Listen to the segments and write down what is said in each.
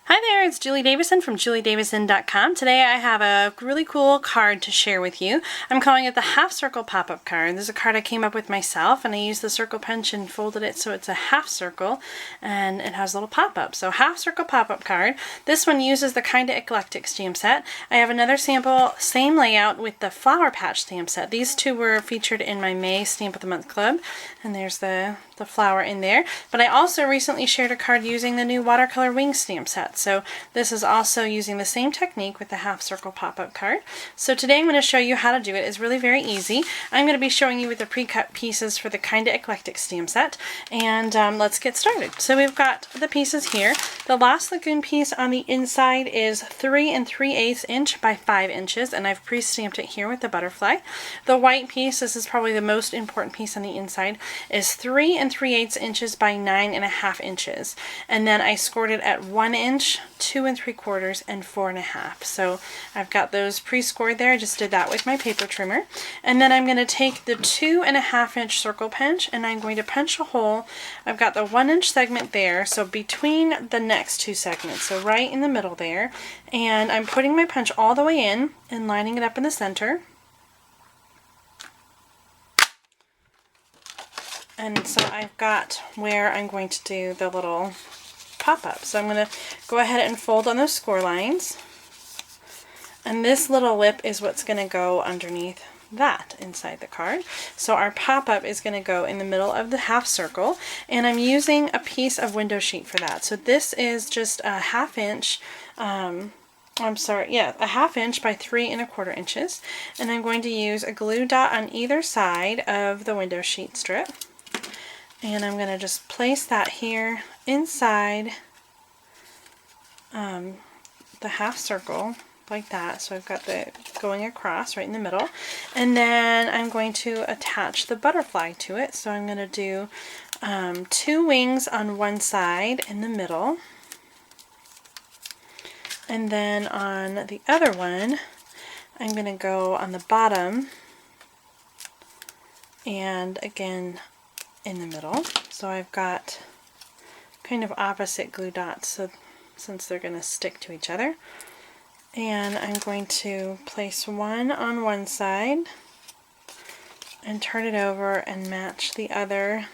Hi there, it's Julie Davison from juliedavison.com. Today I have a really cool card to share with you. I'm calling it the half circle pop-up card. This is a card I came up with myself, and I used the circle punch and folded it so it's a half circle and it has a little pop-up. So half circle pop-up card. This one uses the Kinda Eclectic stamp set. I have another sample, same layout with the Flower Patch stamp set. These two were featured in my May Stamp of the Month Club, and there's the flower in there. But I also recently shared a card using the new Watercolor Wings stamp set. So this is also using the same technique with the half circle pop-up card. So today I'm going to show you how to do it. It's really very easy. I'm going to be showing you with the pre-cut pieces for the Kinda Eclectic stamp set, and let's get started. So we've got the pieces here. The Lost Lagoon piece on the inside is 3 3/8 inch by 5 inches, and I've pre-stamped it here with the butterfly. The white piece, this is probably the most important piece on the inside, is 3 3/8 inches by 9.5 inches, and then I scored it at 1 inch, 2 3/4, and 4 1/2. So I've got those pre-scored there. I just did that with my paper trimmer, and then I'm going to take the 2 1/2 inch circle punch, and I'm going to punch a hole. I've got the 1 inch segment there, so between the next two segments, so right in the middle there, and I'm putting my punch all the way in and lining it up in the center. And so I've got where I'm going to do the little pop-up. So I'm going to go ahead and fold on those score lines. And this little lip is what's going to go underneath that inside the card. So our pop-up is going to go in the middle of the half circle, and I'm using a piece of window sheet for that. So this is just a 1/2 inch, a 1/2 inch by 3 1/4 inches. And I'm going to use a glue dot on either side of the window sheet strip. And I'm going to just place that here inside the half circle like that. So I've got the going across right in the middle. And then I'm going to attach the butterfly to it. So I'm going to do 2 wings on one side in the middle. And then on the other one, I'm going to go on the bottom and again in the middle. So I've got kind of opposite glue dots, so since they're going to stick to each other. And I'm going to place one on one side and turn it over and match the other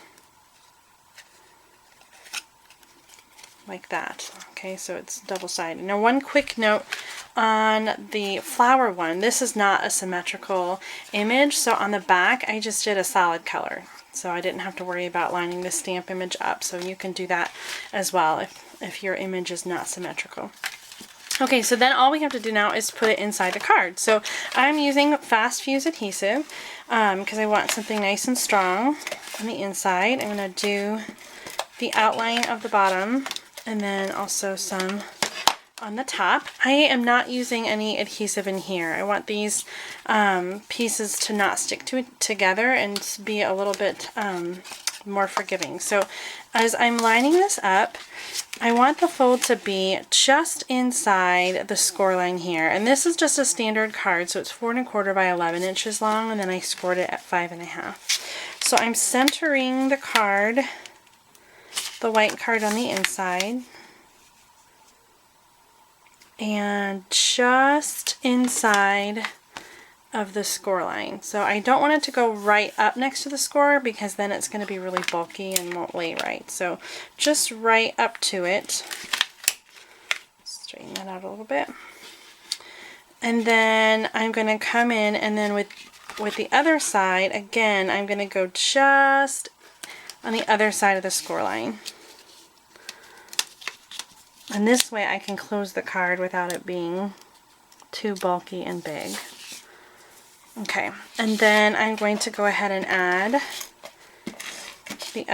like that. Okay, so it's double-sided. Now one quick note on the flower one, this is not a symmetrical image, so on the back I just did a solid color. So I didn't have to worry about lining the stamp image up, so you can do that as well if your image is not symmetrical. Okay, so then all we have to do now is put it inside the card. So I'm using fast fuse adhesive because I want something nice and strong on the inside. I'm going to do the outline of the bottom and then also some on the top. I am not using any adhesive in here. I want these pieces to not stick together and be a little bit more forgiving. So as I'm lining this up, I want the fold to be just inside the score line here. And this is just a standard card, so it's 4 1/4 by 11 inches long, and then I scored it at 5 1/2. So I'm centering the card, the white card on the inside, and just inside of the score line. So I don't want it to go right up next to the score because then it's going to be really bulky and won't lay right. So just right up to it. Straighten that out a little bit. And then I'm going to come in, and then with the other side, again, I'm going to go just on the other side of the score line. And this way I can close the card without it being too bulky and big. Okay, and then I'm going to go ahead and add the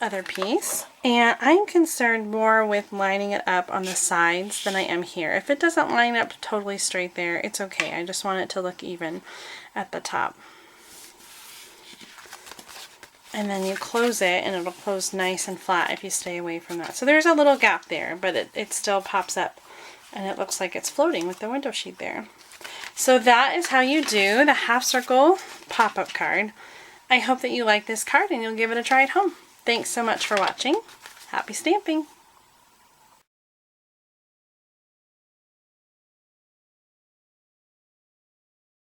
other piece. And I'm concerned more with lining it up on the sides than I am here. If it doesn't line up totally straight there, it's okay. I just want it to look even at the top. And then you close it, and it'll close nice and flat if you stay away from that. So there's a little gap there, but it still pops up, and it looks like it's floating with the window sheet there. So that is how you do the half circle pop-up card. I hope that you like this card and you'll give it a try at home. Thanks so much for watching. Happy stamping!